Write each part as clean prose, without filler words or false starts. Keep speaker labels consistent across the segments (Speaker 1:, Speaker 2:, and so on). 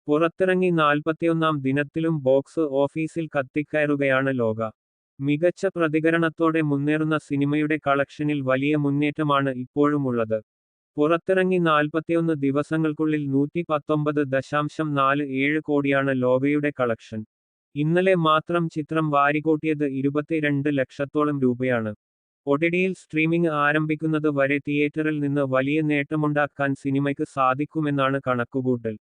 Speaker 1: പുറത്തിറങ്ങി 41-ാം ദിനത്തിലും ബോക്സ് ഓഫീസിൽ കത്തിക്കയറുകയാണ് ലോക. മികച്ച പ്രതികരണത്തോടെ മുന്നേറുന്ന സിനിമയുടെ കളക്ഷനിൽ വലിയ മുന്നേറ്റമാണ് ഇപ്പോഴുമുള്ളത്. പുറത്തിറങ്ങി 41 ദിവസങ്ങൾക്കുള്ളിൽ 119.47 കോടിയാണ് ലോകയുടെ കളക്ഷൻ. ഇന്നലെ മാത്രം ചിത്രം വാരിക്കൂട്ടിയത് 22 ലക്ഷത്തോളം രൂപയാണ്. ഒടിടിയിൽ സ്ട്രീമിംഗ് ആരംഭിക്കുന്നത് വരെ തിയേറ്ററിൽ നിന്ന് വലിയ നേട്ടമുണ്ടാക്കാൻ സിനിമയ്ക്ക് സാധിക്കുമെന്നാണ് കണക്കുകൂട്ടൽ.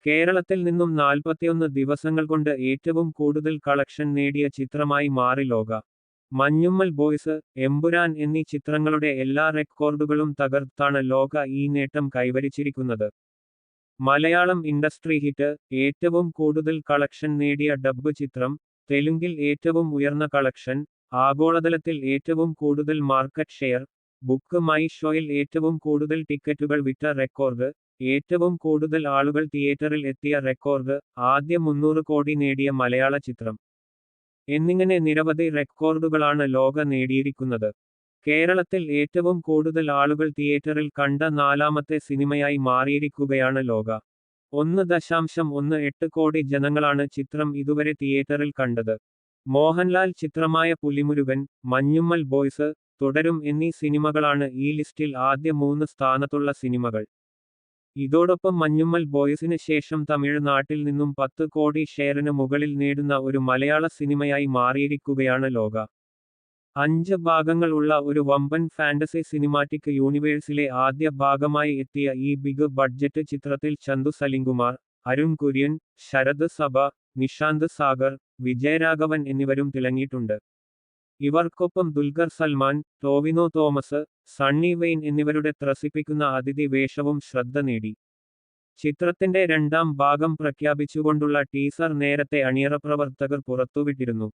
Speaker 1: കേരളത്തിൽ നിന്നും 41 ദിവസങ്ങൾ കൊണ്ട് ഏറ്റവും കൂടുതൽ കളക്ഷൻ നേടിയ ചിത്രമായി മാറി ലോക. മഞ്ഞുമ്മൽ ബോയ്സ്, എമ്പുരാൻ എന്നീ ചിത്രങ്ങളുടെ എല്ലാ റെക്കോർഡുകളും തകർത്താണ് ലോക ഈ നേട്ടം കൈവരിച്ചിരിക്കുന്നത്. മലയാളം ഇൻഡസ്ട്രി ഹിറ്റ്, ഏറ്റവും കൂടുതൽ കളക്ഷൻ നേടിയ ഡബ്ബ് ചിത്രം, തെലുങ്കിൽ ഏറ്റവും ഉയർന്ന കളക്ഷൻ, ആഗോളതലത്തിൽ ഏറ്റവും കൂടുതൽ മാർക്കറ്റ് ഷെയർ, ബുക്ക് മൈ ഷോയിൽ ഏറ്റവും കൂടുതൽ ടിക്കറ്റുകൾ വിറ്റ റെക്കോർഡ്, ഏറ്റവും കൂടുതൽ ആളുകൾ തിയേറ്ററിൽ എത്തിയ റെക്കോർഡ്, ആദ്യ 300 കോടി നേടിയ മലയാള ചിത്രം എന്നിങ്ങനെ നിരവധി റെക്കോർഡുകളാണ് ലോക നേടിയിരിക്കുന്നത്. കേരളത്തിൽ ഏറ്റവും കൂടുതൽ ആളുകൾ തിയേറ്ററിൽ കണ്ട 4ാമത്തെ സിനിമയായി മാറിയിരിക്കുകയാണ് ലോക. 1.18 കോടി ജനങ്ങളാണ് ചിത്രം ഇതുവരെ തിയേറ്ററിൽ കണ്ടത്. മോഹൻലാൽ ചിത്രമായ പുലിമുരുകൻ, മഞ്ഞുമ്മൽ ബോയ്സ്, തുടരും എന്നീ സിനിമകളാണ് ഈ ലിസ്റ്റിൽ ആദ്യ 3 സ്ഥാനത്തുള്ള സിനിമകൾ. ഇതോടൊപ്പം മഞ്ഞുമ്മൽ ബോയ്സിന് ശേഷം തമിഴ്നാട്ടിൽ നിന്നും 10 കോടി ഷെയറിന് മുകളിൽ നേടുന്ന ഒരു മലയാള സിനിമയായി മാറിയിരിക്കുകയാണ് ലോക. 5 ഭാഗങ്ങൾ ഉള്ള ഒരു വമ്പൻ ഫാന്റസി സിനിമാറ്റിക് യൂണിവേഴ്സിലെ ആദ്യ ഭാഗമായി എത്തിയ ഈ ബിഗ് ബഡ്ജറ്റ് ചിത്രത്തിൽ ചന്തു സലിംകുമാർ, അരുൺ കുര്യൻ, ശരത് സഭ, നിഷാന്ത് സാഗർ, വിജയരാഘവൻ എന്നിവരും തിളങ്ങിയിട്ടുണ്ട്. ഇവർക്കൊപ്പം ദുൽഖർ സൽമാൻ, ടോവിനോ തോമസ്, സണ്ണി വെയ്ൻ എന്നിവരുടെ ത്രസിപ്പിക്കുന്ന അതിഥി വേഷവും ശ്രദ്ധ നേടി. ചിത്രത്തിന്റെ 2ാം ഭാഗം പ്രഖ്യാപിച്ചുകൊണ്ടുള്ള ടീസർ നേരത്തെ അണിയറ പ്രവർത്തകർ പുറത്തുവിട്ടിരുന്നു.